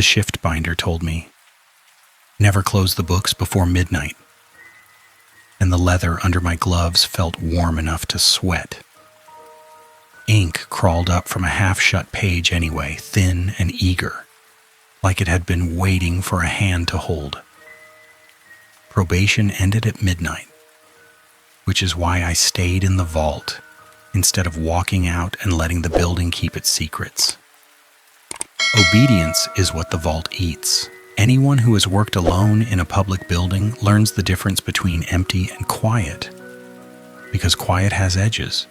shift binder told me. Never close the books before midnight. And the leather under my gloves felt warm enough to sweat. Ink crawled up from a half-shut page anyway, thin and eager, like it had been waiting for a hand to hold. Probation ended at midnight, which is why I stayed in the vault instead of walking out and letting the building keep its secrets. Obedience is what the vault eats. Anyone who has worked alone in a public building learns the difference between empty and quiet, because quiet has edges.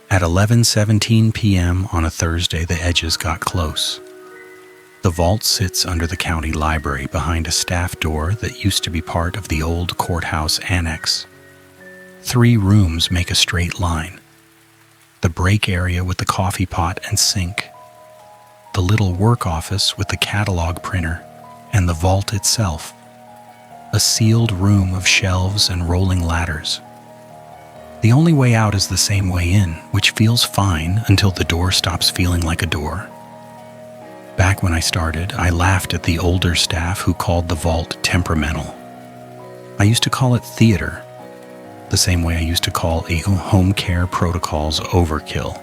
At 11:17 p.m. on a Thursday, the edges got close. The vault sits under the county library behind a staff door that used to be part of the old courthouse annex. 3 rooms make a straight line. The break area with the coffee pot and sink, the little work office with the catalog printer, and the vault itself, a sealed room of shelves and rolling ladders. The only way out is the same way in, which feels fine until the door stops feeling like a door. Back when I started, I laughed at the older staff who called the vault temperamental. I used to call it theater, the same way I used to call a home care protocols overkill,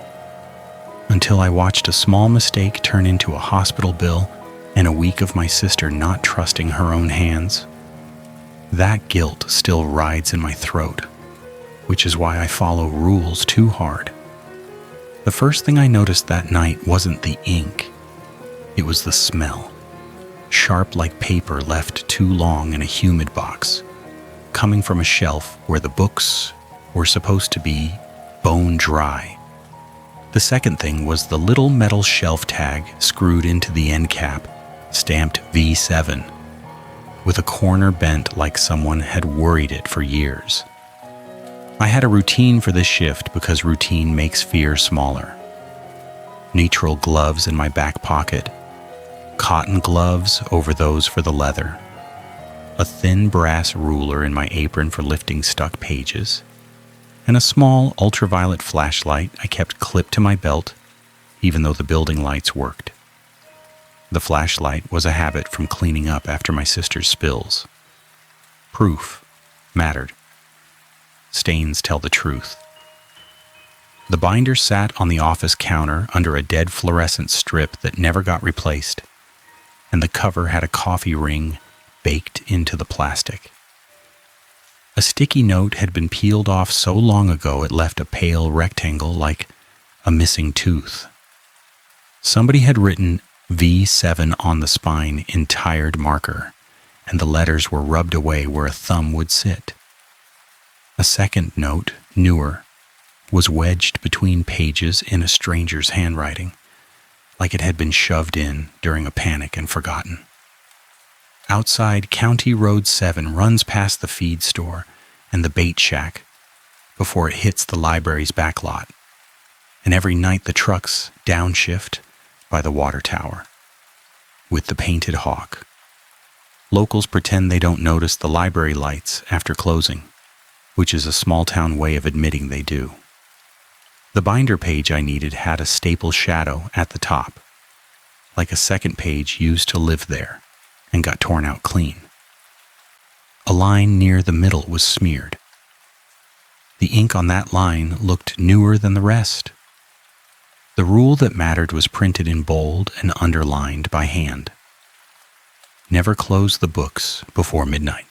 until I watched a small mistake turn into a hospital bill and a week of my sister not trusting her own hands. That guilt still rides in my throat, which is why I follow rules too hard. The first thing I noticed that night wasn't the ink. It was the smell, sharp like paper left too long in a humid box, coming from a shelf where the books were supposed to be bone dry. The second thing was the little metal shelf tag screwed into the end cap, stamped V7, with a corner bent like someone had worried it for years. I had a routine for this shift because routine makes fear smaller. Neutral gloves in my back pocket, cotton gloves over those for the leather, a thin brass ruler in my apron for lifting stuck pages, and a small ultraviolet flashlight I kept clipped to my belt, even though the building lights worked. The flashlight was a habit from cleaning up after my sister's spills. Proof mattered. Stains tell the truth. The binder sat on the office counter under a dead fluorescent strip that never got replaced, and the cover had a coffee ring baked into the plastic. A sticky note had been peeled off so long ago it left a pale rectangle like a missing tooth. Somebody had written V7 on the spine in tired marker, and the letters were rubbed away where a thumb would sit. A second note, newer, was wedged between pages in a stranger's handwriting, like it had been shoved in during a panic and forgotten. Outside, County Road 7 runs past the feed store and the bait shack before it hits the library's back lot, and every night the trucks downshift by the water tower with the painted hawk. Locals pretend they don't notice the library lights after closing, which is a small-town way of admitting they do. The binder page I needed had a staple shadow at the top, like a second page used to live there and got torn out clean. A line near the middle was smeared. The ink on that line looked newer than the rest. The rule that mattered was printed in bold and underlined by hand. Never close the books before midnight.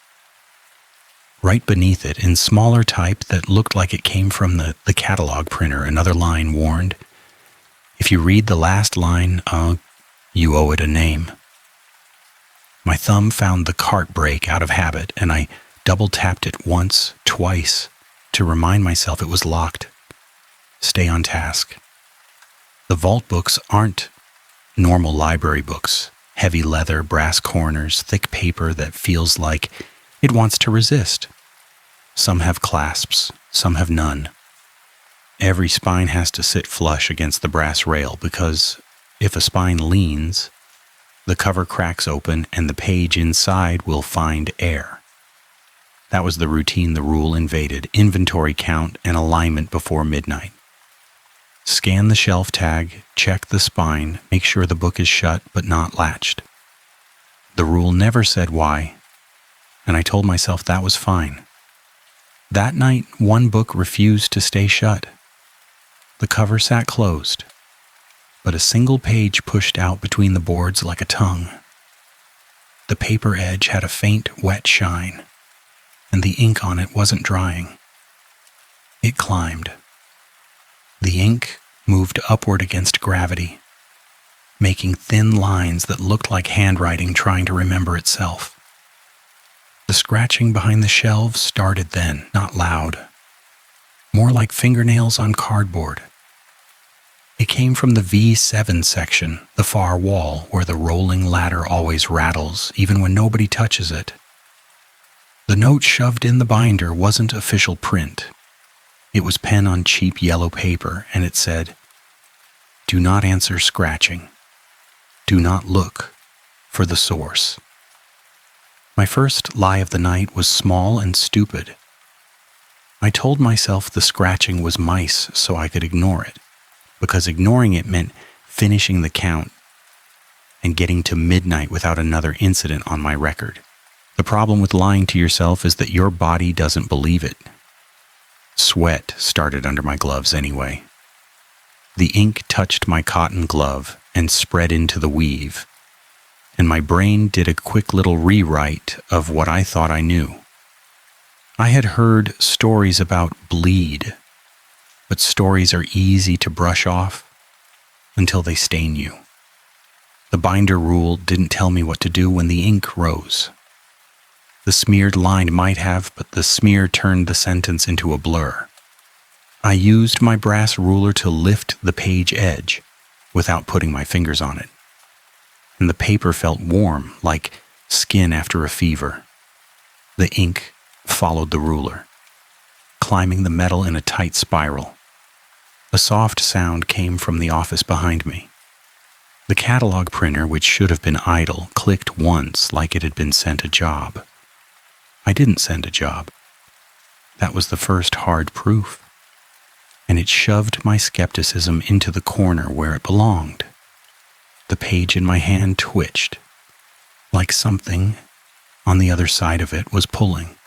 Right beneath it, in smaller type that looked like it came from the catalog printer, another line warned, "If you read the last line, you owe it a name." My thumb found the cart brake out of habit, and I double-tapped it once, twice, to remind myself it was locked. Stay on task. The vault books aren't normal library books. Heavy leather, brass corners, thick paper that feels like it wants to resist. Some have clasps, some have none. Every spine has to sit flush against the brass rail because if a spine leans, the cover cracks open and the page inside will find air. That was the routine the rule invaded: inventory count and alignment before midnight. Scan the shelf tag, check the spine, make sure the book is shut but not latched. The rule never said why, and I told myself that was fine. That night, one book refused to stay shut. The cover sat closed, but a single page pushed out between the boards like a tongue. The paper edge had a faint, wet shine, and the ink on it wasn't drying. It climbed. The ink moved upward against gravity, making thin lines that looked like handwriting trying to remember itself. The scratching behind the shelves started then, not loud, more like fingernails on cardboard. It came from the V7 section, the far wall where the rolling ladder always rattles, even when nobody touches it. The note shoved in the binder wasn't official print. It was pen on cheap yellow paper, and it said, "Do not answer scratching. Do not look for the source." My first lie of the night was small and stupid. I told myself the scratching was mice so I could ignore it, because ignoring it meant finishing the count and getting to midnight without another incident on my record. The problem with lying to yourself is that your body doesn't believe it. Sweat started under my gloves anyway. The ink touched my cotton glove and spread into the weave, and my brain did a quick little rewrite of what I thought I knew. I had heard stories about bleed, but stories are easy to brush off until they stain you. The binder rule didn't tell me what to do when the ink rose. The smeared line might have, but the smear turned the sentence into a blur. I used my brass ruler to lift the page edge without putting my fingers on it, and the paper felt warm, like skin after a fever. The ink followed the ruler, climbing the metal in a tight spiral. A soft sound came from the office behind me. The catalog printer, which should have been idle, clicked once like it had been sent a job. I didn't send a job. That was the first hard proof, and it shoved my skepticism into the corner where it belonged. The page in my hand twitched, like something on the other side of it was pulling.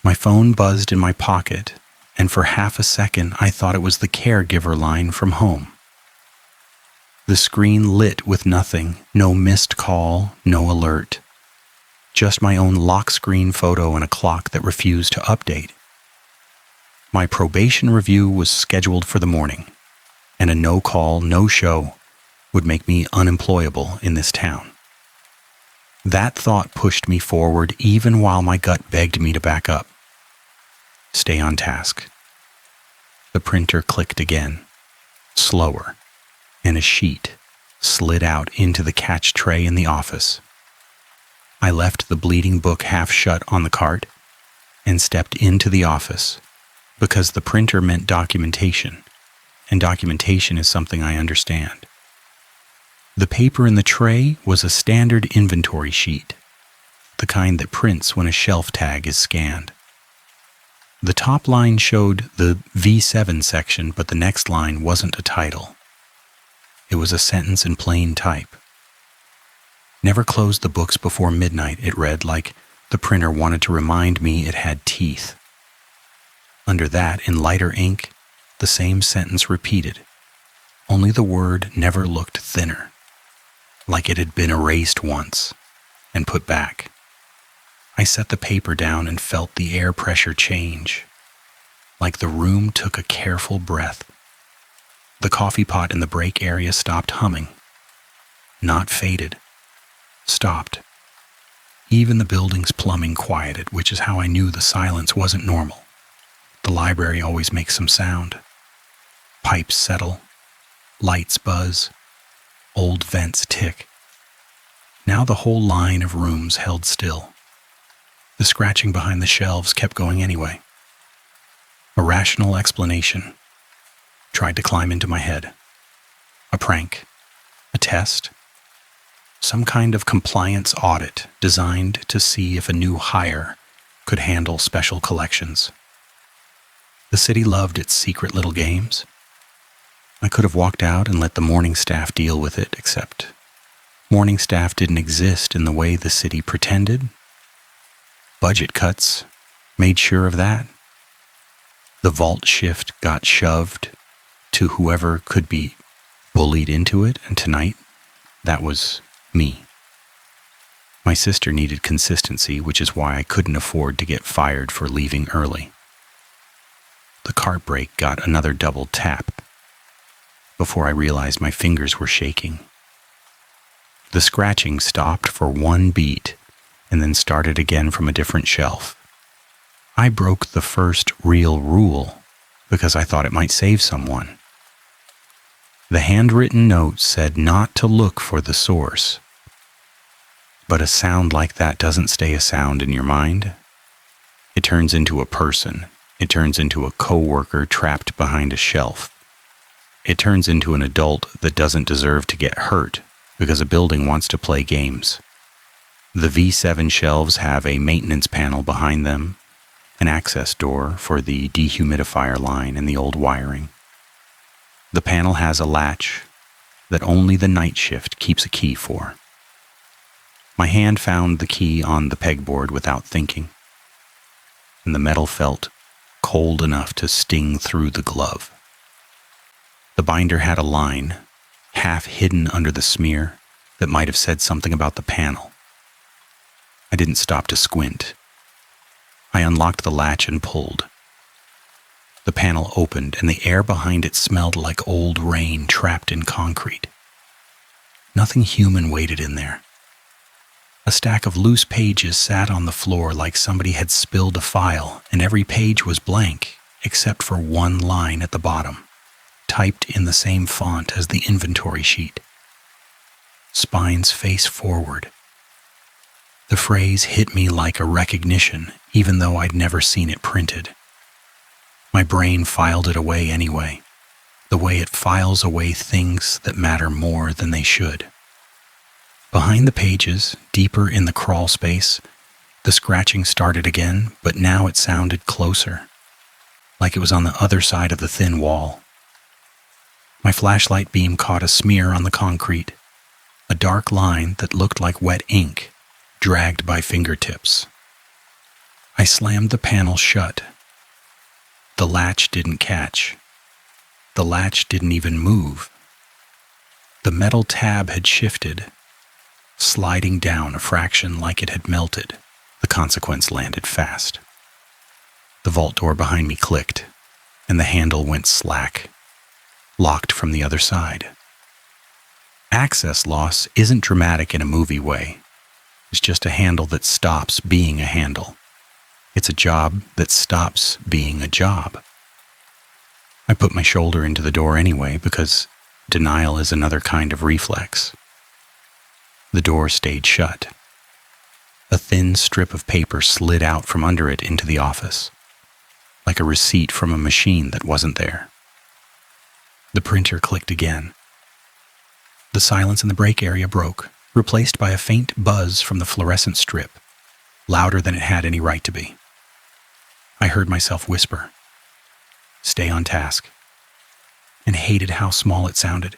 My phone buzzed in my pocket, and for half a second I thought it was the caregiver line from home. The screen lit with nothing, no missed call, no alert. Just my own lock screen photo and a clock that refused to update. My probation review was scheduled for the morning, and a no call, no show would make me unemployable in this town. That thought pushed me forward even while my gut begged me to back up. Stay on task. The printer clicked again, slower, and a sheet slid out into the catch tray in the office. I left the bleeding book half shut on the cart and stepped into the office because the printer meant documentation, and documentation is something I understand. The paper in the tray was a standard inventory sheet, the kind that prints when a shelf tag is scanned. The top line showed the V7 section, but the next line wasn't a title. It was a sentence in plain type. Never close the books before midnight, it read, like the printer wanted to remind me it had teeth. Under that, in lighter ink, the same sentence repeated, only the word never looked thinner, like it had been erased once and put back. I set the paper down and felt the air pressure change, like the room took a careful breath. The coffee pot in the break area stopped humming, not faded. Stopped. Even the building's plumbing quieted, which is how I knew the silence wasn't normal. The library always makes some sound. Pipes settle, lights buzz, old vents tick. Now the whole line of rooms held still. The scratching behind the shelves kept going anyway. A rational explanation tried to climb into my head. A prank, a test, some kind of compliance audit designed to see if a new hire could handle special collections. The city loved its secret little games. I could have walked out and let the morning staff deal with it, except Morning staff didn't exist in the way the city pretended. Budget cuts made sure of that. The vault shift got shoved to whoever could be bullied into it, and tonight, that was me. My sister needed consistency, which is why I couldn't afford to get fired for leaving early. The cart brake got another double tap before I realized my fingers were shaking. The scratching stopped for one beat and then started again from a different shelf. I broke the first real rule because I thought it might save someone. The handwritten note said not to look for the source. But a sound like that doesn't stay a sound in your mind. It turns into a person. It turns into a coworker trapped behind a shelf. It turns into an adult that doesn't deserve to get hurt because a building wants to play games. The V7 shelves have a maintenance panel behind them, an access door for the dehumidifier line and the old wiring. The panel has a latch that only the night shift keeps a key for. My hand found the key on the pegboard without thinking, and the metal felt cold enough to sting through the glove. The binder had a line, half hidden under the smear, that might have said something about the panel. I didn't stop to squint. I unlocked the latch and pulled. The panel opened, and the air behind it smelled like old rain trapped in concrete. Nothing human waited in there. A stack of loose pages sat on the floor like somebody had spilled a file, and every page was blank, except for one line at the bottom, typed in the same font as the inventory sheet. Spines face forward. The phrase hit me like a recognition, even though I'd never seen it printed. My brain filed it away anyway, the way it files away things that matter more than they should. Behind the pages, deeper in the crawl space, the scratching started again, but now it sounded closer, like it was on the other side of the thin wall. My flashlight beam caught a smear on the concrete, a dark line that looked like wet ink, dragged by fingertips. I slammed the panel shut. The latch didn't catch. The latch didn't even move. The metal tab had shifted, sliding down a fraction like it had melted. The consequence landed fast. The vault door behind me clicked, and the handle went slack, locked from the other side. Access loss isn't dramatic in a movie way. It's just a handle that stops being a handle. It's a job that stops being a job. I put my shoulder into the door anyway because denial is another kind of reflex. The door stayed shut. A thin strip of paper slid out from under it into the office, like a receipt from a machine that wasn't there. The printer clicked again. The silence in the break area broke, replaced by a faint buzz from the fluorescent strip, louder than it had any right to be. I heard myself whisper, "Stay on task," and hated how small it sounded.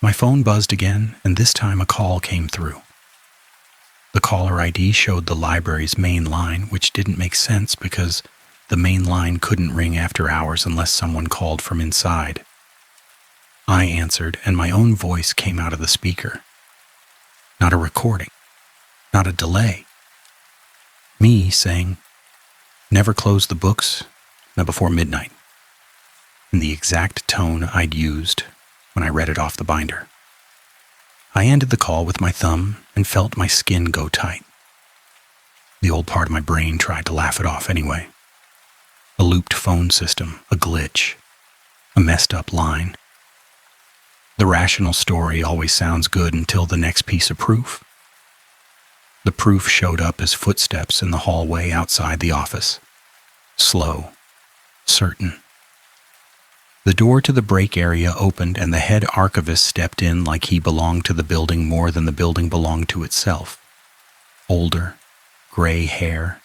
My phone buzzed again, and this time a call came through. The caller ID showed the library's main line, which didn't make sense because the main line couldn't ring after hours unless someone called from inside. I answered, and my own voice came out of the speaker. Not a recording, not a delay. Me saying, "Never close the books, not before midnight," in the exact tone I'd used when I read it off the binder. I ended the call with my thumb and felt my skin go tight. The old part of my brain tried to laugh it off anyway. A looped phone system, a glitch, a messed up line. The rational story always sounds good until the next piece of proof. The proof showed up as footsteps in the hallway outside the office. Slow, certain. The door to the break area opened and the head archivist stepped in like he belonged to the building more than the building belonged to itself. Older, gray hair,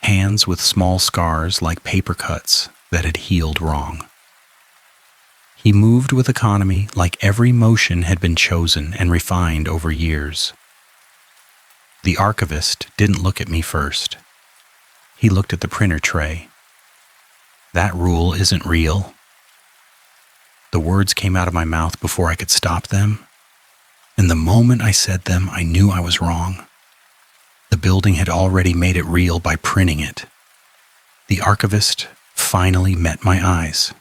hands with small scars like paper cuts that had healed wrong. He moved with economy, like every motion had been chosen and refined over years. The archivist didn't look at me first. He looked at the printer tray. "That rule isn't real." The words came out of my mouth before I could stop them, and the moment I said them, I knew I was wrong. The building had already made it real by printing it. The archivist finally met my eyes.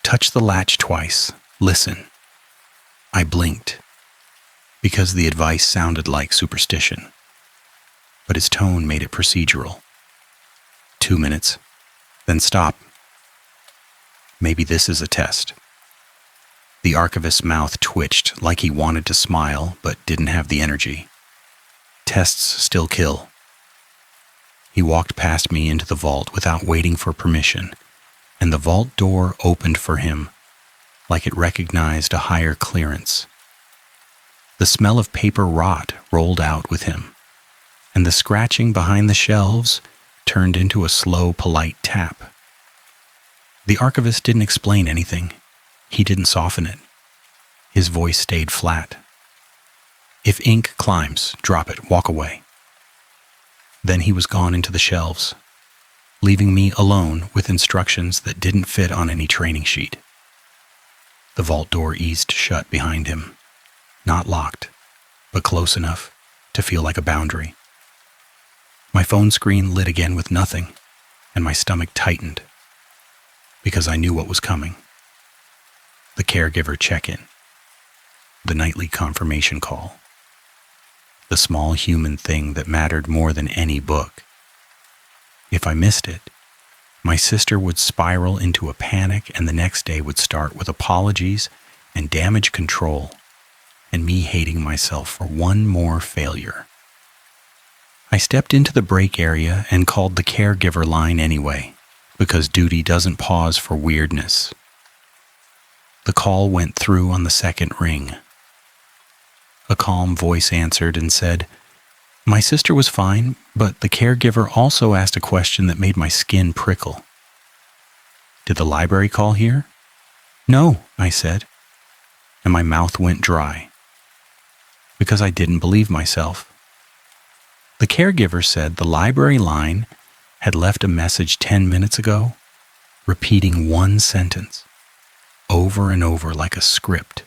"Touch the latch twice. Listen." I blinked, because the advice sounded like superstition, but his tone made it procedural. 2 minutes, then stop. Maybe this is a test. The archivist's mouth twitched like he wanted to smile but didn't have the energy. Tests still kill. He walked past me into the vault without waiting for permission, and the vault door opened for him like it recognized a higher clearance. The smell of paper rot rolled out with him, and the scratching behind the shelves turned into a slow, polite tap. The archivist didn't explain anything. He didn't soften it. His voice stayed flat. "If ink climbs, drop it, walk away." Then he was gone into the shelves, leaving me alone with instructions that didn't fit on any training sheet. The vault door eased shut behind him, not locked, but close enough to feel like a boundary. My phone screen lit again with nothing, and my stomach tightened, because I knew what was coming. The caregiver check-in, the nightly confirmation call, the small human thing that mattered more than any book. If I missed it, my sister would spiral into a panic, and the next day would start with apologies and damage control, and me hating myself for one more failure. I stepped into the break area and called the caregiver line anyway, because duty doesn't pause for weirdness. The call went through on the second ring. A calm voice answered and said, "My sister was fine, but the caregiver also asked a question that made my skin prickle." "Did the library call here?" "No," I said, and my mouth went dry, because I didn't believe myself. The caregiver said the library line had left a message 10 minutes ago, repeating one sentence, over and over like a script.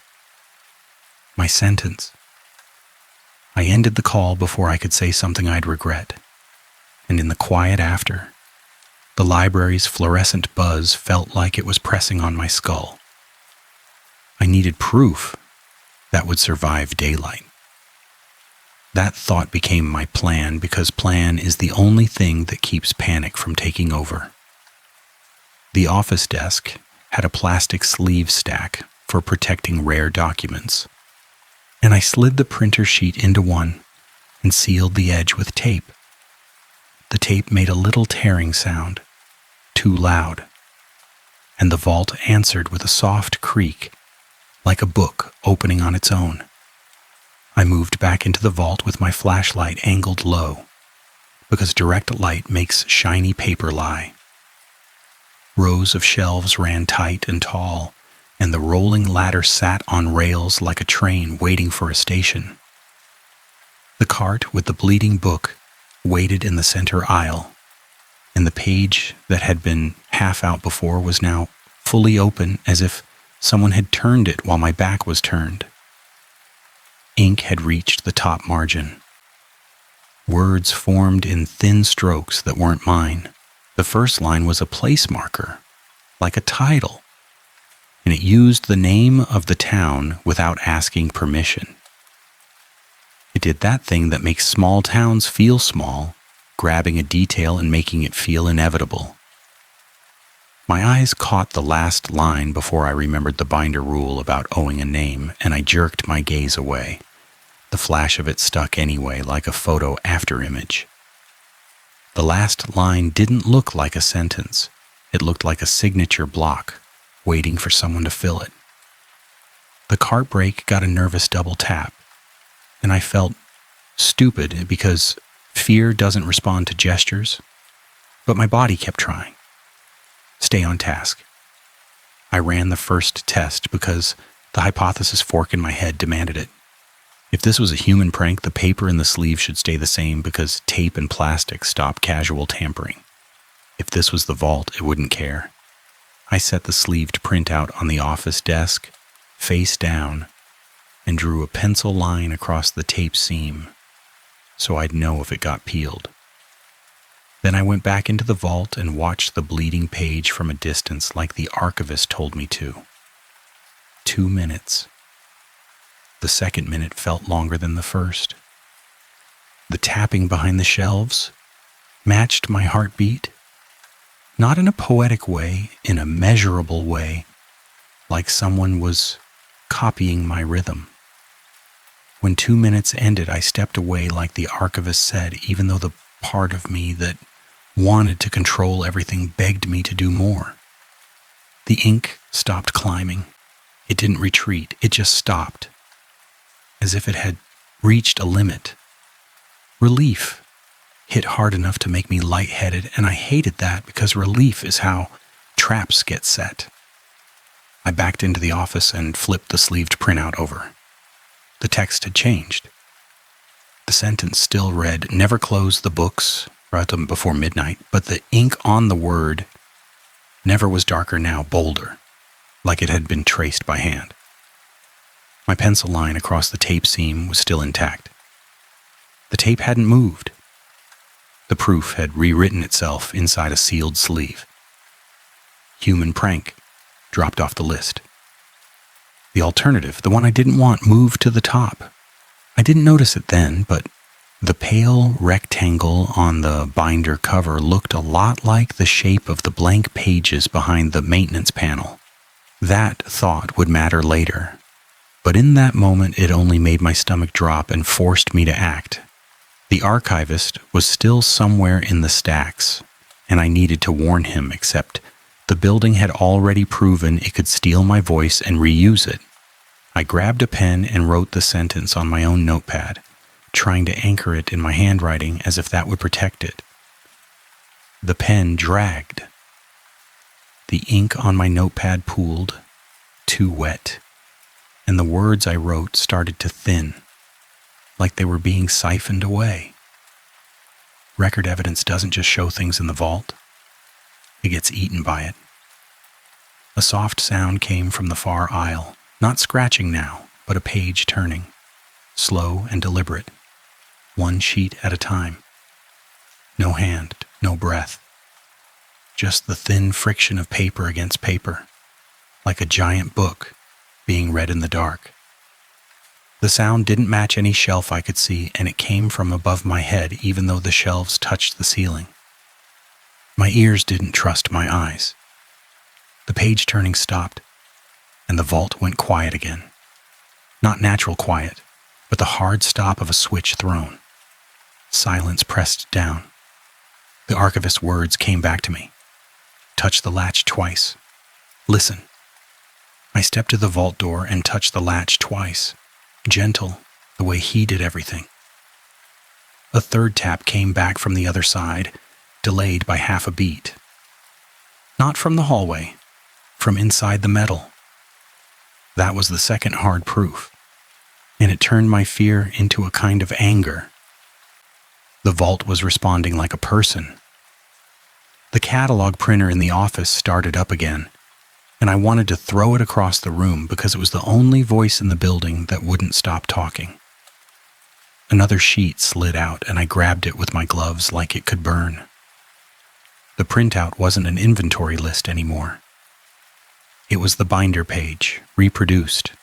My sentence. I ended the call before I could say something I'd regret, and in the quiet after, the library's fluorescent buzz felt like it was pressing on my skull. I needed proof that would survive daylight. That thought became my plan, because plan is the only thing that keeps panic from taking over. The office desk had a plastic sleeve stack for protecting rare documents, and I slid the printer sheet into one and sealed the edge with tape. The tape made a little tearing sound, too loud, and the vault answered with a soft creak, like a book opening on its own. I moved back into the vault with my flashlight angled low, because direct light makes shiny paper lie. Rows of shelves ran tight and tall, and the rolling ladder sat on rails like a train waiting for a station. The cart with the bleeding book waited in the center aisle, and the page that had been half out before was now fully open, as if someone had turned it while my back was turned. Ink had reached the top margin. Words formed in thin strokes that weren't mine. The first line was a place marker, like a title, and it used the name of the town without asking permission. It did that thing that makes small towns feel small, grabbing a detail and making it feel inevitable. My eyes caught the last line before I remembered the binder rule about owing a name, and I jerked my gaze away. The flash of it stuck anyway, like a photo after image. The last line didn't look like a sentence. It looked like a signature block, waiting for someone to fill it. The cart brake got a nervous double tap, and I felt stupid because fear doesn't respond to gestures, but my body kept trying. Stay on task. I ran the first test because the hypothesis fork in my head demanded it. If this was a human prank, the paper in the sleeve should stay the same because tape and plastic stop casual tampering. If this was the vault, it wouldn't care. I set the sleeved printout on the office desk, face down, and drew a pencil line across the tape seam so I'd know if it got peeled. Then I went back into the vault and watched the bleeding page from a distance like the archivist told me to. 2 minutes. The second minute felt longer than the first. The tapping behind the shelves matched my heartbeat, not in a poetic way, in a measurable way, like someone was copying my rhythm. When 2 minutes ended, I stepped away like the archivist said, even though the part of me that wanted to control everything begged me to do more. The ink stopped climbing. It didn't retreat, it just stopped, as if it had reached a limit. Relief hit hard enough to make me lightheaded, and I hated that because relief is how traps get set. I backed into the office and flipped the sleeved printout over. The text had changed. The sentence still read, "Never close the books before midnight," but the ink on the word never was darker now, bolder, like it had been traced by hand. My pencil line across the tape seam was still intact. The tape hadn't moved. The proof had rewritten itself inside a sealed sleeve. Human prank dropped off the list. The alternative, the one I didn't want, moved to the top. I didn't notice it then, but the pale rectangle on the binder cover looked a lot like the shape of the blank pages behind the maintenance panel. That thought would matter later, but in that moment it only made my stomach drop and forced me to act. The archivist was still somewhere in the stacks, and I needed to warn him, except the building had already proven it could steal my voice and reuse it. I grabbed a pen and wrote the sentence on my own notepad, trying to anchor it in my handwriting as if that would protect it. The pen dragged. The ink on my notepad pooled, too wet, and the words I wrote started to thin, like they were being siphoned away. Record evidence doesn't just show things in the vault. It gets eaten by it. A soft sound came from the far aisle, not scratching now, but a page turning, slow and deliberate, one sheet at a time. No hand, no breath. Just the thin friction of paper against paper, like a giant book being read in the dark. The sound didn't match any shelf I could see, and it came from above my head even though the shelves touched the ceiling. My ears didn't trust my eyes. The page turning stopped, and the vault went quiet again. Not natural quiet, but the hard stop of a switch thrown. Silence pressed down. The archivist's words came back to me. Touch the latch twice. Listen. I stepped to the vault door and touched the latch twice, gentle, the way he did everything. A third tap came back from the other side, delayed by half a beat. Not from the hallway, from inside the metal. That was the second hard proof, and it turned my fear into a kind of anger. The vault was responding like a person. The catalog printer in the office started up again, and I wanted to throw it across the room because it was the only voice in the building that wouldn't stop talking. Another sheet slid out, and I grabbed it with my gloves like it could burn. The printout wasn't an inventory list anymore. It was the binder page, reproduced,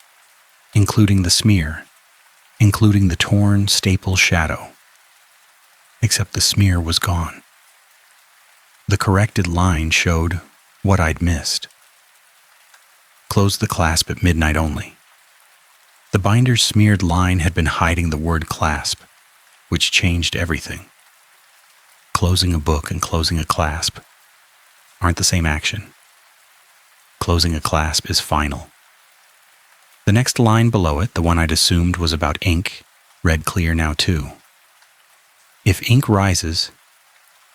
including the smear, including the torn staple shadow. Except the smear was gone. The corrected line showed what I'd missed. Close the clasp at midnight only. The binder's smeared line had been hiding the word clasp, which changed everything. Closing a book and closing a clasp aren't the same action. Closing a clasp is final. The next line below it, the one I'd assumed was about ink, read clear now too. If ink rises,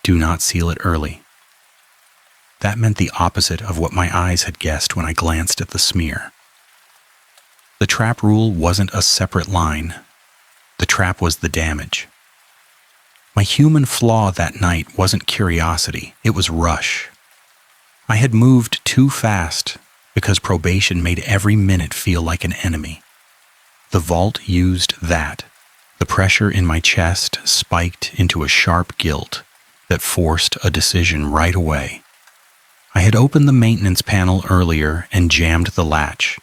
do not seal it early. That meant the opposite of what my eyes had guessed when I glanced at the smear. The trap rule wasn't a separate line. The trap was the damage. My human flaw that night wasn't curiosity, it was rush. I had moved too fast because probation made every minute feel like an enemy. The vault used that. The pressure in my chest spiked into a sharp guilt that forced a decision right away. I had opened the maintenance panel earlier and jammed the latch,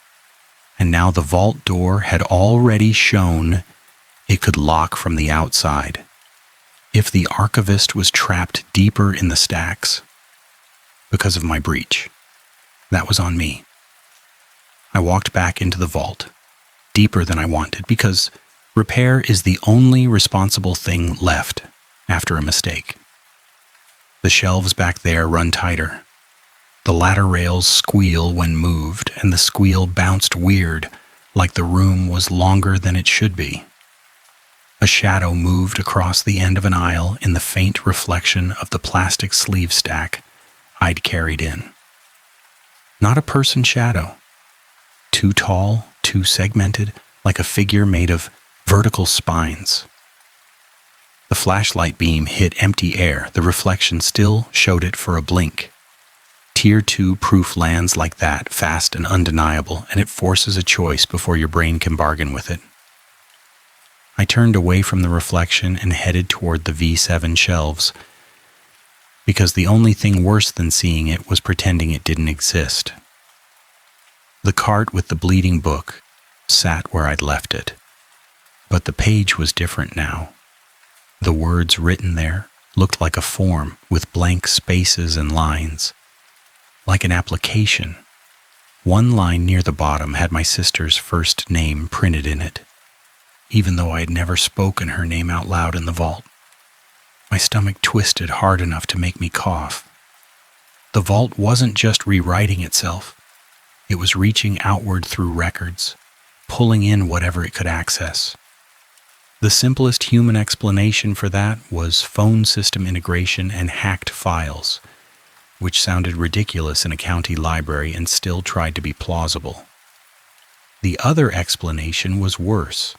and now the vault door had already shown it could lock from the outside. If the archivist was trapped deeper in the stacks because of my breach, that was on me. I walked back into the vault, deeper than I wanted, because repair is the only responsible thing left after a mistake. The shelves back there run tighter. The ladder rails squeal when moved, and the squeal bounced weird, like the room was longer than it should be. A shadow moved across the end of an aisle in the faint reflection of the plastic sleeve stack I'd carried in. Not a person shadow. Too tall, too segmented, like a figure made of vertical spines. The flashlight beam hit empty air. The reflection still showed it for a blink. Tier 2 proof lands like that, fast and undeniable, and it forces a choice before your brain can bargain with it. I turned away from the reflection and headed toward the V7 shelves, because the only thing worse than seeing it was pretending it didn't exist. The cart with the bleeding book sat where I'd left it, but the page was different now. The words written there looked like a form with blank spaces and lines, like an application. One line near the bottom had my sister's first name printed in it, even though I had never spoken her name out loud in the vault. My stomach twisted hard enough to make me cough. The vault wasn't just rewriting itself. It was reaching outward through records, pulling in whatever it could access. The simplest human explanation for that was phone system integration and hacked files, which sounded ridiculous in a county library and still tried to be plausible. The other explanation was worse.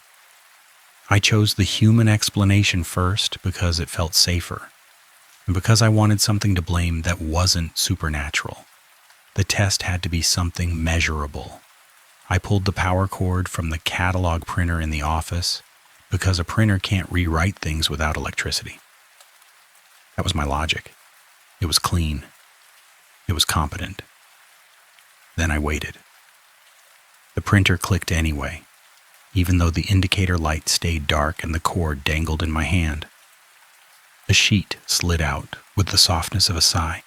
I chose the human explanation first because it felt safer, and because I wanted something to blame that wasn't supernatural. The test had to be something measurable. I pulled the power cord from the catalog printer in the office because a printer can't rewrite things without electricity. That was my logic. It was clean. It was competent. Then I waited. The printer clicked anyway, even though the indicator light stayed dark and the cord dangled in my hand. A sheet slid out with the softness of a sigh.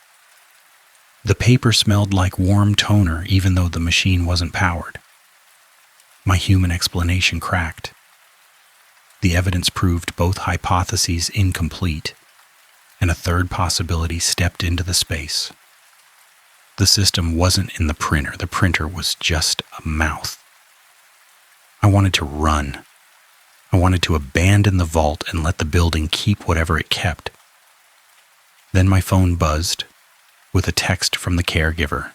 The paper smelled like warm toner even though the machine wasn't powered. My human explanation cracked. The evidence proved both hypotheses incomplete, and a third possibility stepped into the space. The system wasn't in the printer was just a mouth. I wanted to run. I wanted to abandon the vault and let the building keep whatever it kept. Then my phone buzzed with a text from the caregiver.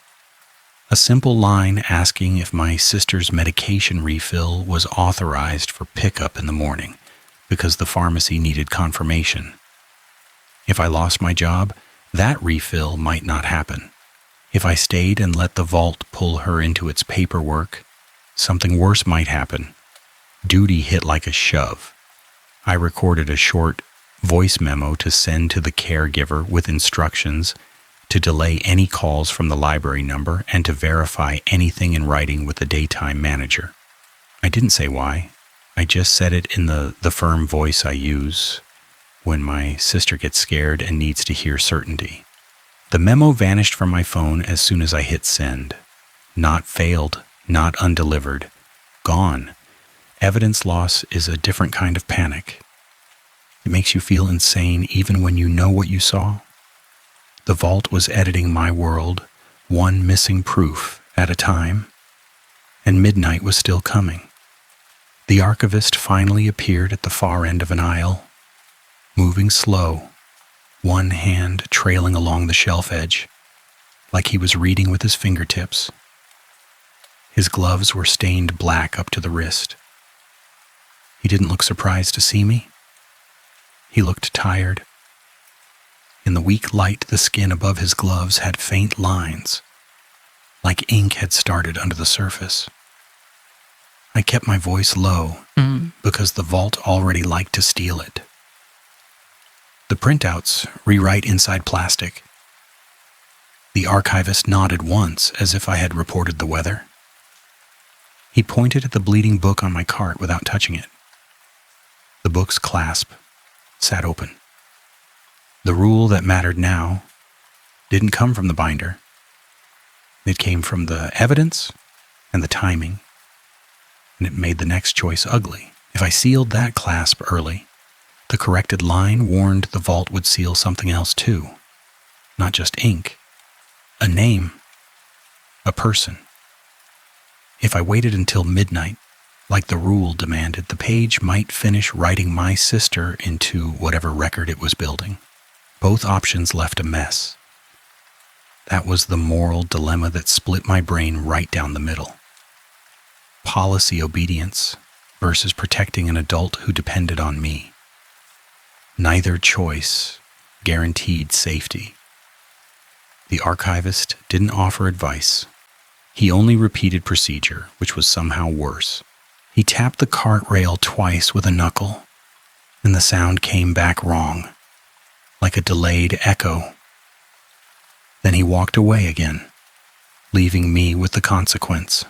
A simple line asking if my sister's medication refill was authorized for pickup in the morning because the pharmacy needed confirmation. If I lost my job, that refill might not happen. If I stayed and let the vault pull her into its paperwork, something worse might happen. Duty hit like a shove. I recorded a short voice memo to send to the caregiver with instructions to delay any calls from the library number and to verify anything in writing with the daytime manager. I didn't say why. I just said it in the firm voice I use when my sister gets scared and needs to hear certainty. The memo vanished from my phone as soon as I hit send. Not failed, not undelivered. Gone. Evidence loss is a different kind of panic. It makes you feel insane even when you know what you saw. The vault was editing my world, one missing proof at a time, and midnight was still coming. The archivist finally appeared at the far end of an aisle, moving slow, one hand trailing along the shelf edge. like he was reading with his fingertips. His gloves were stained black up to the wrist. He didn't look surprised to see me. He looked tired. In the weak light, the skin above his gloves had faint lines, like ink had started under the surface. I kept my voice low because the vault already liked to steal it. The printouts rewrite inside plastic. The archivist nodded once as if I had reported the weather. He pointed at the bleeding book on my cart without touching it. The book's clasp sat open. The rule that mattered now didn't come from the binder. It came from the evidence and the timing, and it made the next choice ugly. If I sealed that clasp early, the corrected line warned the vault would seal something else too. Not just ink, a name, a person. If I waited until midnight, like the rule demanded, the page might finish writing my sister into whatever record it was building. Both options left a mess. That was the moral dilemma that split my brain right down the middle. Policy obedience versus protecting an adult who depended on me. Neither choice guaranteed safety. The archivist didn't offer advice. He only repeated procedure, which was somehow worse. He tapped the cart rail twice with a knuckle, and the sound came back wrong, like a delayed echo. Then he walked away again, leaving me with the consequence.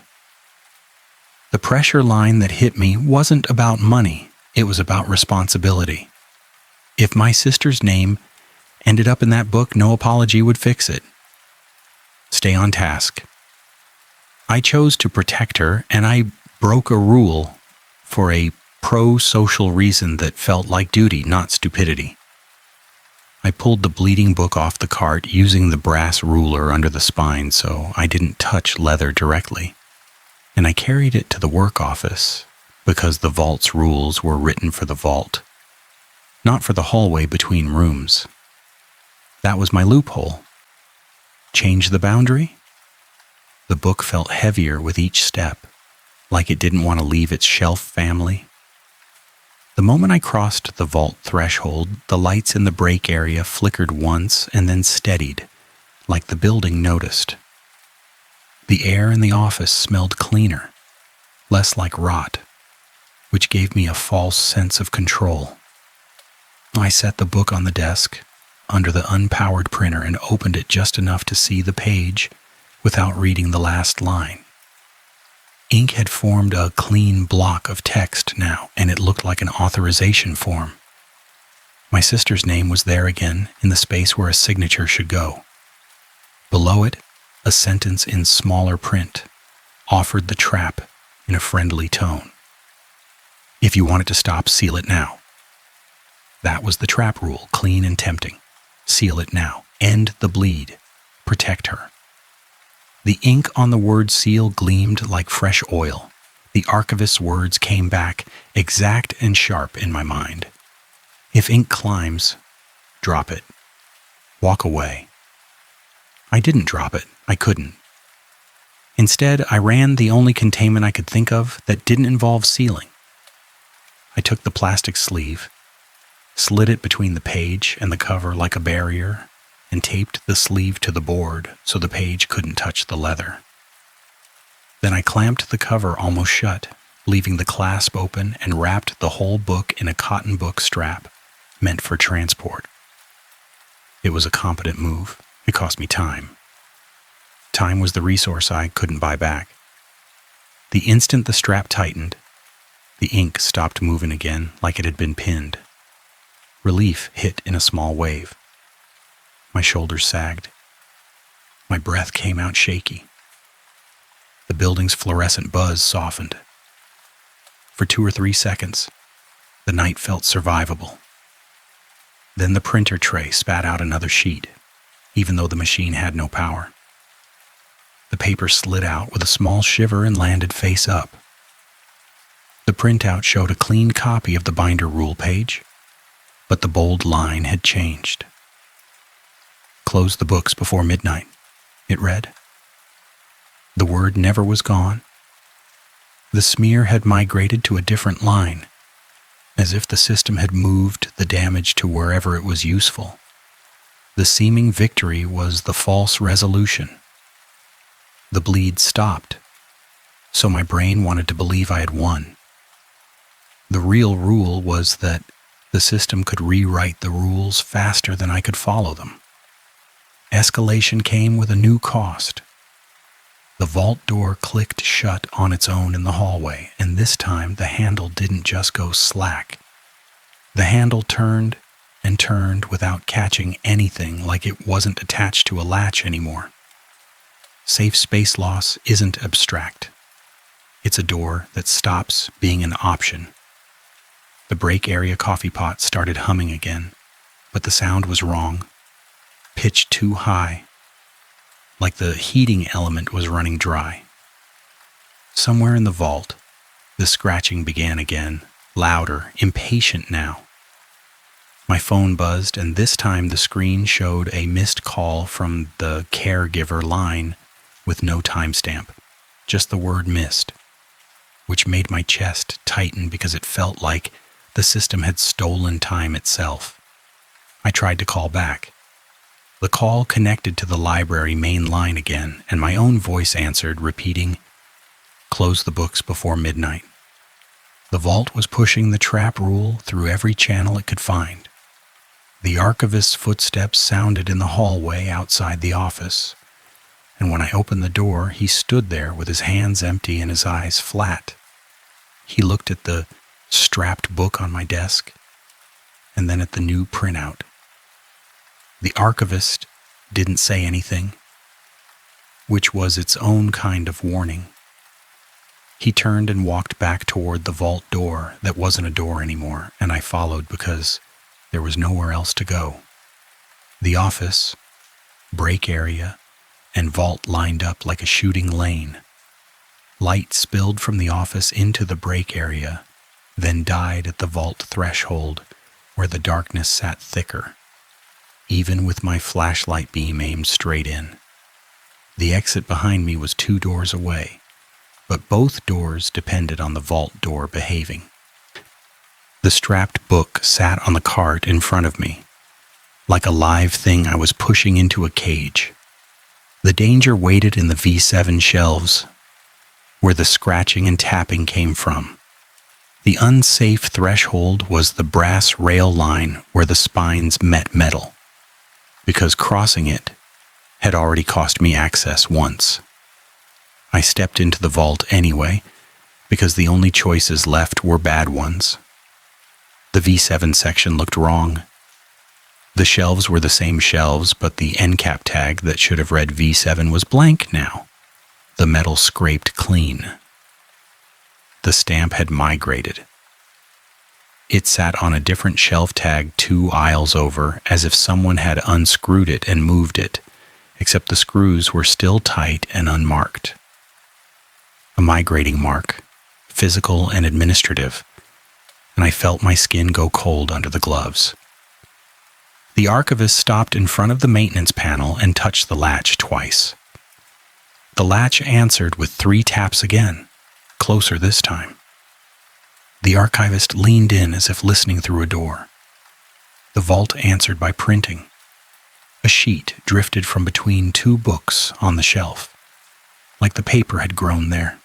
The pressure line that hit me wasn't about money, it was about responsibility. If my sister's name ended up in that book, no apology would fix it. Stay on task. I chose to protect her, and I broke a rule for a pro-social reason that felt like duty, not stupidity. I pulled the bleeding book off the cart using the brass ruler under the spine so I didn't touch leather directly, and I carried it to the work office because the vault's rules were written for the vault, not for the hallway between rooms. That was my loophole. Change the boundary? The book felt heavier with each step, like it didn't want to leave its shelf family. The moment I crossed the vault threshold, the lights in the break area flickered once and then steadied, like the building noticed. The air in the office smelled cleaner, less like rot, which gave me a false sense of control. I set the book on the desk, under the unpowered printer, and opened it just enough to see the page without reading the last line. Ink had formed a clean block of text now, and it looked like an authorization form. My sister's name was there again, in the space where a signature should go. Below it, a sentence in smaller print offered the trap in a friendly tone. If you want it to stop, seal it now. That was the trap rule, clean and tempting. Seal it now. End the bleed. Protect her. The ink on the word seal gleamed like fresh oil. The archivist's words came back exact and sharp in my mind. If ink climbs, drop it. Walk away. I didn't drop it. I couldn't. Instead, I ran the only containment I could think of that didn't involve sealing. I took the plastic sleeve, slid it between the page and the cover like a barrier, and taped the sleeve to the board so the page couldn't touch the leather. Then I clamped the cover almost shut, leaving the clasp open, and wrapped the whole book in a cotton book strap meant for transport. It was a competent move. It cost me time. Time was the resource I couldn't buy back. The instant the strap tightened, the ink stopped moving again like it had been pinned. Relief hit in a small wave. My shoulders sagged. My breath came out shaky. The building's fluorescent buzz softened. For 2 or 3 seconds, the night felt survivable. Then the printer tray spat out another sheet, even though the machine had no power. The paper slid out with a small shiver and landed face up. The printout showed a clean copy of the binder rule page, but the bold line had changed. Close the books before midnight. it read. The word never was gone. The smear had migrated to a different line, as if the system had moved the damage to wherever it was useful. The seeming victory was the false resolution. The bleed stopped, so my brain wanted to believe I had won. The real rule was that the system could rewrite the rules faster than I could follow them. Escalation came with a new cost. The vault door clicked shut on its own in the hallway, and this time the handle didn't just go slack. The handle turned and turned without catching anything, like it wasn't attached to a latch anymore. Safe space loss isn't abstract. It's a door that stops being an option. The break area coffee pot started humming again, but the sound was wrong, pitched too high, like the heating element was running dry. Somewhere in the vault, the scratching began again, louder, impatient now. My phone buzzed, and this time the screen showed a missed call from the caregiver line with no timestamp, just the word missed, which made my chest tighten because it felt like the system had stolen time itself. I tried to call back. The call connected to the library main line again, and my own voice answered, repeating, "Close the books before midnight." The vault was pushing the trap rule through every channel it could find. The archivist's footsteps sounded in the hallway outside the office, and when I opened the door, he stood there with his hands empty and his eyes flat. He looked at the strapped book on my desk, and then at the new printout. The archivist didn't say anything, which was its own kind of warning. He turned and walked back toward the vault door that wasn't a door anymore, and I followed because there was nowhere else to go. The office, break area, and vault lined up like a shooting lane. Light spilled from the office into the break area, then died at the vault threshold where the darkness sat thicker, even with my flashlight beam aimed straight in. The exit behind me was 2 doors away, but both doors depended on the vault door behaving. The strapped book sat on the cart in front of me, like a live thing I was pushing into a cage. The danger waited in the V7 shelves, where the scratching and tapping came from. The unsafe threshold was the brass rail line where the spines met metal, because crossing it had already cost me access once. I stepped into the vault anyway, because the only choices left were bad ones. The V7 section looked wrong. The shelves were the same shelves, but the end cap tag that should have read V7 was blank now. The metal scraped clean. The stamp had migrated. It sat on a different shelf tag 2 aisles over, as if someone had unscrewed it and moved it, except the screws were still tight and unmarked. A migrating mark, physical and administrative, and I felt my skin go cold under the gloves. The archivist stopped in front of the maintenance panel and touched the latch twice. The latch answered with 3 taps again, closer this time. The archivist leaned in as if listening through a door. The vault answered by printing. A sheet drifted from between 2 books on the shelf, like the paper had grown there.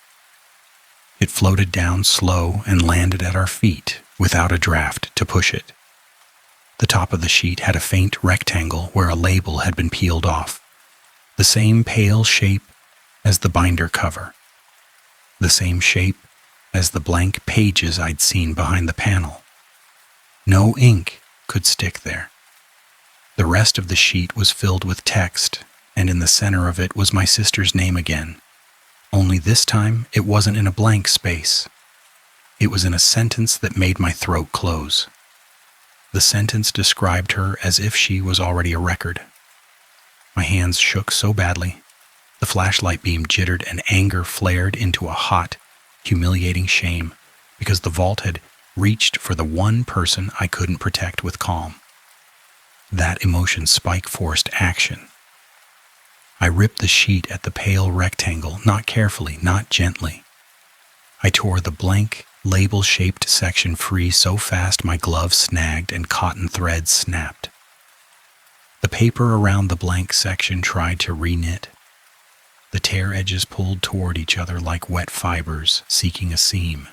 It floated down slow and landed at our feet without a draft to push it. The top of the sheet had a faint rectangle where a label had been peeled off, the same pale shape as the binder cover, the same shape as the blank pages I'd seen behind the panel. No ink could stick there. The rest of the sheet was filled with text, and in the center of it was my sister's name again, only this time it wasn't in a blank space. It was in a sentence that made my throat close. The sentence described her as if she was already a record. My hands shook so badly. The flashlight beam jittered and anger flared into a hot, humiliating shame because the vault had reached for the one person I couldn't protect with calm. That emotion spike forced action. I ripped the sheet at the pale rectangle, not carefully, not gently. I tore the blank, label-shaped section free so fast my glove snagged and cotton threads snapped. The paper around the blank section tried to re-knit. The tear edges pulled toward each other like wet fibers seeking a seam.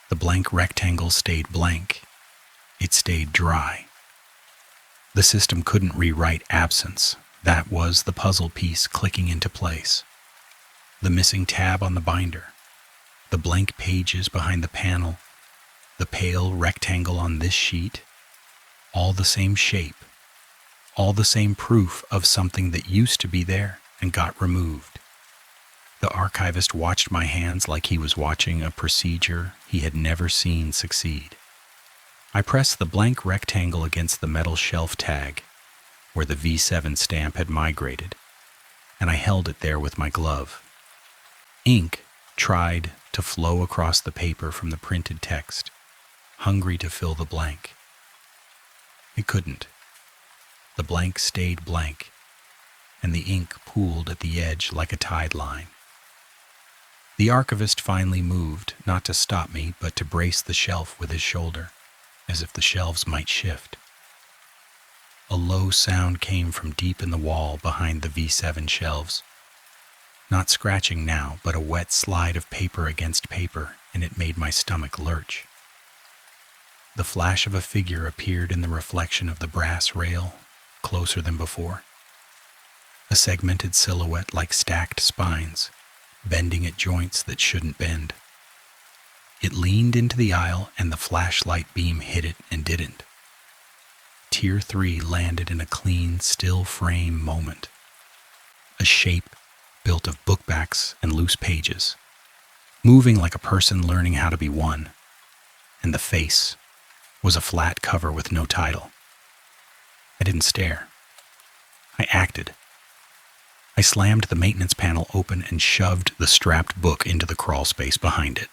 The blank rectangle stayed blank. It stayed dry. The system couldn't rewrite absence. That was the puzzle piece clicking into place. The missing tab on the binder, the blank pages behind the panel, the pale rectangle on this sheet, all the same shape, all the same proof of something that used to be there and got removed. The archivist watched my hands like he was watching a procedure he had never seen succeed. I pressed the blank rectangle against the metal shelf tag where the V7 stamp had migrated, and I held it there with my glove. Ink tried to flow across the paper from the printed text, hungry to fill the blank. It couldn't. The blank stayed blank, and the ink pooled at the edge like a tide line. The archivist finally moved, not to stop me, but to brace the shelf with his shoulder, as if the shelves might shift. A low sound came from deep in the wall behind the V7 shelves. Not scratching now, but a wet slide of paper against paper, and it made my stomach lurch. The flash of a figure appeared in the reflection of the brass rail, closer than before. A segmented silhouette like stacked spines, bending at joints that shouldn't bend. It leaned into the aisle, and the flashlight beam hit it and didn't. Tier 3 landed in a clean, still frame moment. A shape built of bookbacks and loose pages, moving like a person learning how to be one, and the face was a flat cover with no title. I didn't stare. I acted. I slammed the maintenance panel open and shoved the strapped book into the crawl space behind it,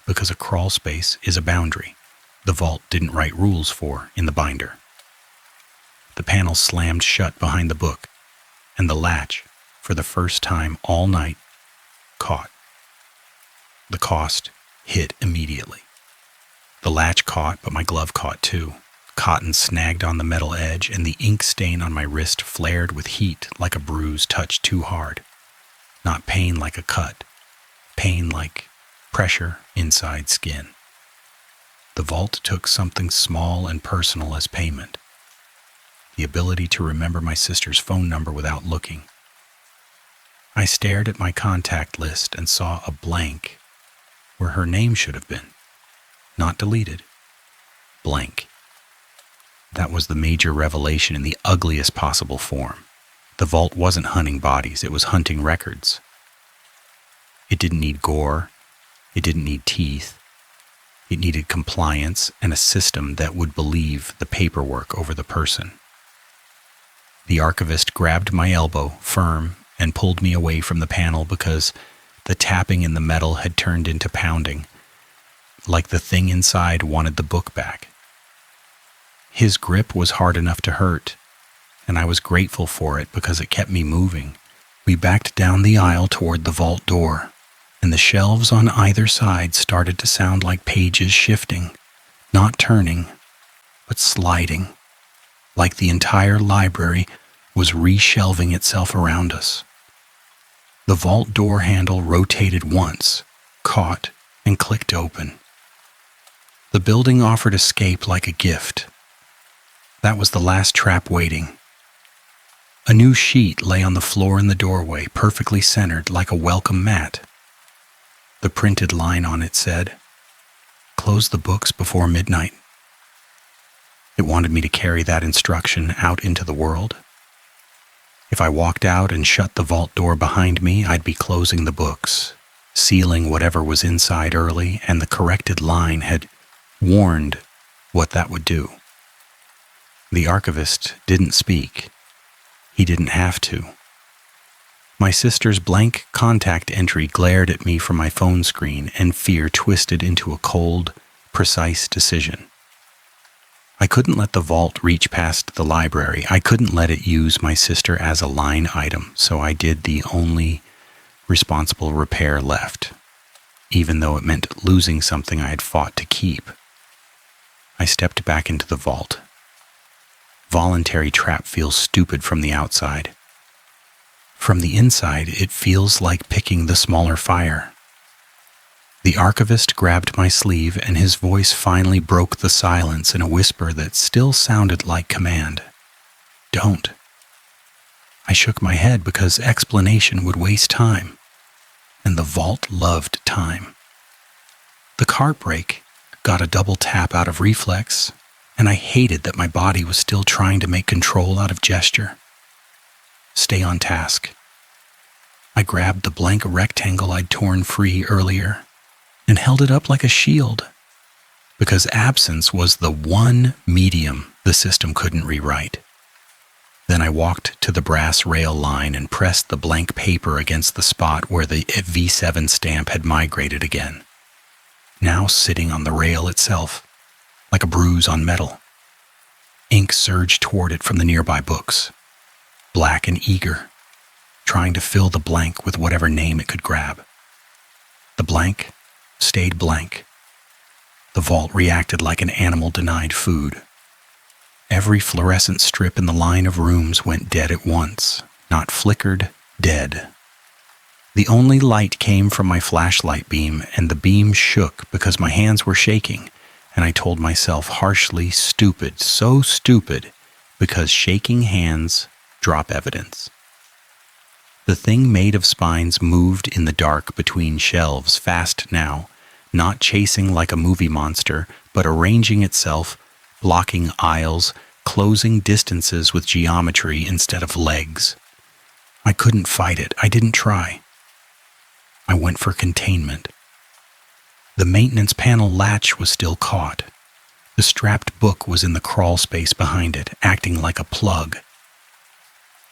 because a crawl space is a boundary the vault didn't write rules for in the binder. The panel slammed shut behind the book, and the latch, for the first time all night, caught. The cost hit immediately. The latch caught, but my glove caught too. Cotton snagged on the metal edge, and the ink stain on my wrist flared with heat like a bruise touched too hard. Not pain like a cut, pain like pressure inside skin. The vault took something small and personal as payment. The ability to remember my sister's phone number without looking. I stared at my contact list and saw a blank where her name should have been. Not deleted. Blank. That was the major revelation in the ugliest possible form. The vault wasn't hunting bodies, it was hunting records. It didn't need gore. It didn't need teeth. It needed compliance and a system that would believe the paperwork over the person. The archivist grabbed my elbow, firm, and pulled me away from the panel because the tapping in the metal had turned into pounding, like the thing inside wanted the book back. His grip was hard enough to hurt, and I was grateful for it because it kept me moving. We backed down the aisle toward the vault door, and the shelves on either side started to sound like pages shifting, not turning, but sliding, like the entire library was reshelving itself around us. The vault door handle rotated once, caught, and clicked open. The building offered escape like a gift. That was the last trap waiting. A new sheet lay on the floor in the doorway, perfectly centered like a welcome mat. The printed line on it said, "Close the books before midnight." It wanted me to carry that instruction out into the world. If I walked out and shut the vault door behind me, I'd be closing the books, sealing whatever was inside early, and the corrected line had warned what that would do. The archivist didn't speak. He didn't have to. My sister's blank contact entry glared at me from my phone screen, and fear twisted into a cold, precise decision. I couldn't let the vault reach past the library. I couldn't let it use my sister as a line item, so I did the only responsible repair left, even though it meant losing something I had fought to keep. I stepped back into the vault. Voluntary trap feels stupid from the outside. From the inside, it feels like picking the smaller fire. The archivist grabbed my sleeve, and his voice finally broke the silence in a whisper that still sounded like command. Don't. I shook my head because explanation would waste time, and the vault loved time. The cart brake got a double tap out of reflex, and I hated that my body was still trying to make control out of gesture. Stay on task. I grabbed the blank rectangle I'd torn free earlier and held it up like a shield, because absence was the one medium the system couldn't rewrite. Then I walked to the brass rail line and pressed the blank paper against the spot where the V7 stamp had migrated again, now sitting on the rail itself, like a bruise on metal. Ink surged toward it from the nearby books, black and eager, trying to fill the blank with whatever name it could grab. The blank stayed blank. The vault reacted like an animal denied food. Every fluorescent strip in the line of rooms went dead at once, not flickered, dead. The only light came from my flashlight beam, and the beam shook because my hands were shaking, and I told myself harshly, stupid, so stupid, because shaking hands drop evidence. The thing made of spines moved in the dark between shelves, fast now, not chasing like a movie monster, but arranging itself, blocking aisles, closing distances with geometry instead of legs. I couldn't fight it. I didn't try. I went for containment. The maintenance panel latch was still caught. The strapped book was in the crawl space behind it, acting like a plug.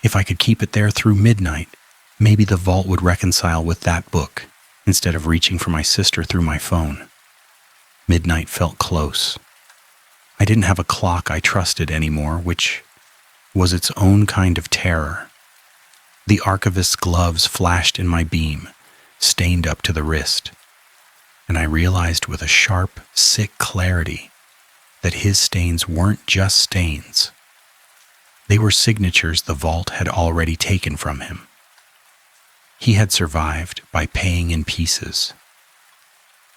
If I could keep it there through midnight, maybe the vault would reconcile with that book, instead of reaching for my sister through my phone. Midnight felt close. I didn't have a clock I trusted anymore, which was its own kind of terror. The archivist's gloves flashed in my beam, stained up to the wrist, and I realized with a sharp, sick clarity that his stains weren't just stains. They were signatures the vault had already taken from him. He had survived by paying in pieces.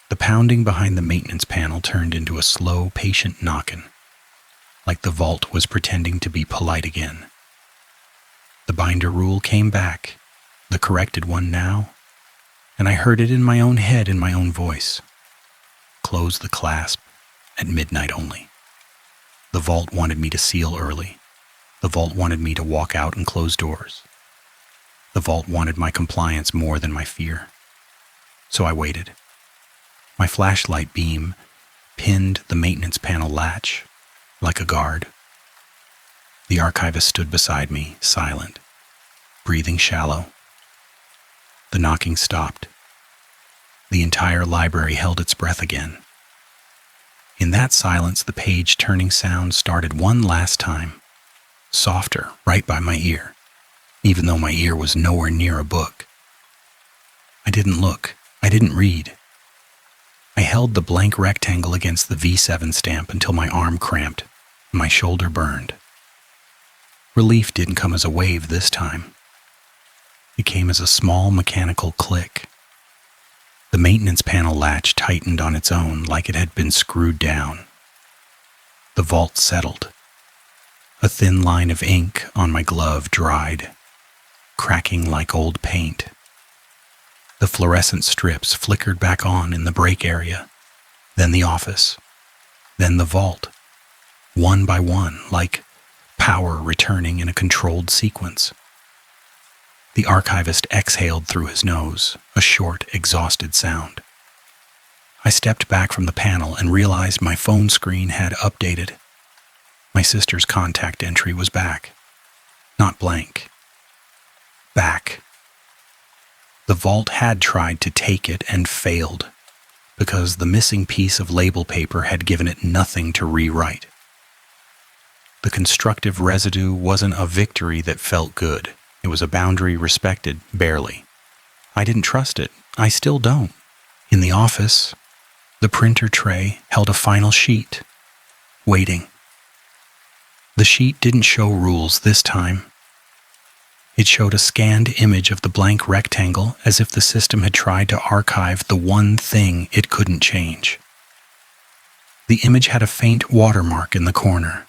The pounding behind the maintenance panel turned into a slow, patient knocking, like the vault was pretending to be polite again. The binder rule came back, the corrected one now, and I heard it in my own head in my own voice. Close the clasp at midnight only. The vault wanted me to seal early. The vault wanted me to walk out and close doors. The vault wanted my compliance more than my fear. So I waited. My flashlight beam pinned the maintenance panel latch like a guard. The archivist stood beside me, silent, breathing shallow. The knocking stopped. The entire library held its breath again. In that silence, the page-turning sound started one last time, softer, right by my ear, even though my ear was nowhere near a book. I didn't look. I didn't read. I held the blank rectangle against the V7 stamp until my arm cramped and my shoulder burned. Relief didn't come as a wave this time. It came as a small mechanical click. The maintenance panel latch tightened on its own like it had been screwed down. The vault settled. A thin line of ink on my glove dried, cracking like old paint. The fluorescent strips flickered back on in the break area, then the office, then the vault, one by one, like power returning in a controlled sequence. The archivist exhaled through his nose, a short, exhausted sound. I stepped back from the panel and realized my phone screen had updated. My sister's contact entry was back. Not blank. Back. The vault had tried to take it and failed, because the missing piece of label paper had given it nothing to rewrite. The constructive residue wasn't a victory that felt good. It was a boundary respected, barely. I didn't trust it. I still don't. In the office, the printer tray held a final sheet, waiting. The sheet didn't show rules this time. It showed a scanned image of the blank rectangle, as if the system had tried to archive the one thing it couldn't change. The image had a faint watermark in the corner,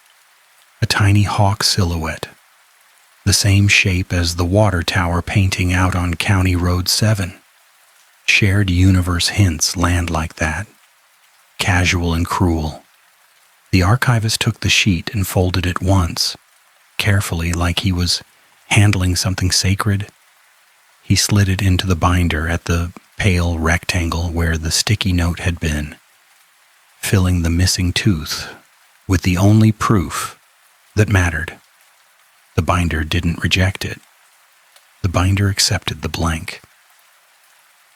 a tiny hawk silhouette, the same shape as the water tower painting out on County Road 7. Shared universe hints land like that, casual and cruel. The archivist took the sheet and folded it once, carefully, like he was handling something sacred. He slid it into the binder at the pale rectangle where the sticky note had been, filling the missing tooth with the only proof that mattered. The binder didn't reject it. The binder accepted the blank.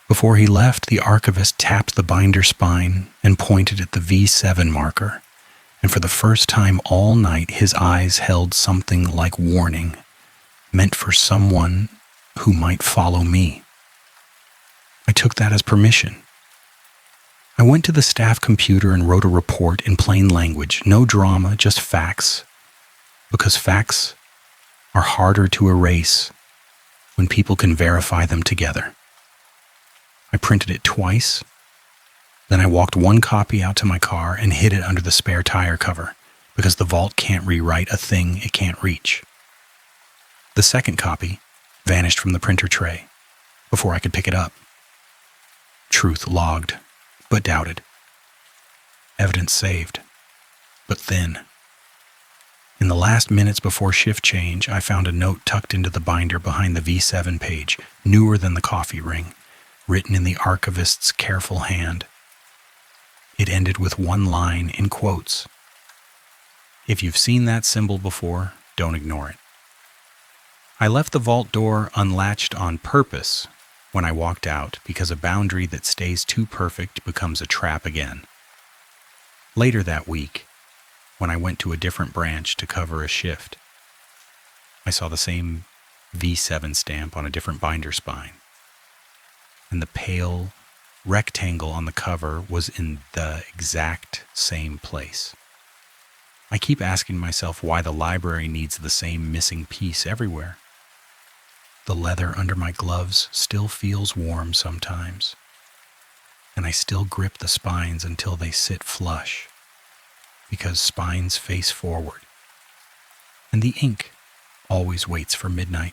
Before he left, the archivist tapped the binder spine and pointed at the V7 marker, and for the first time all night his eyes held something like warning, meant for someone who might follow me. I took that as permission. I went to the staff computer and wrote a report in plain language, no drama, just facts, because facts are harder to erase when people can verify them together. I printed it twice, then I walked one copy out to my car and hid it under the spare tire cover, because the vault can't rewrite a thing it can't reach. The second copy vanished from the printer tray before I could pick it up. Truth logged, but doubted. Evidence saved, but thin. In the last minutes before shift change, I found a note tucked into the binder behind the V7 page, newer than the coffee ring, written in the archivist's careful hand. It ended with one line in quotes. If you've seen that symbol before, don't ignore it. I left the vault door unlatched on purpose when I walked out, because a boundary that stays too perfect becomes a trap again. Later that week, when I went to a different branch to cover a shift, I saw the same V7 stamp on a different binder spine, and the pale rectangle on the cover was in the exact same place. I keep asking myself why the library needs the same missing piece everywhere. The leather under my gloves still feels warm sometimes, and I still grip the spines until they sit flush, because spines face forward, and the ink always waits for midnight.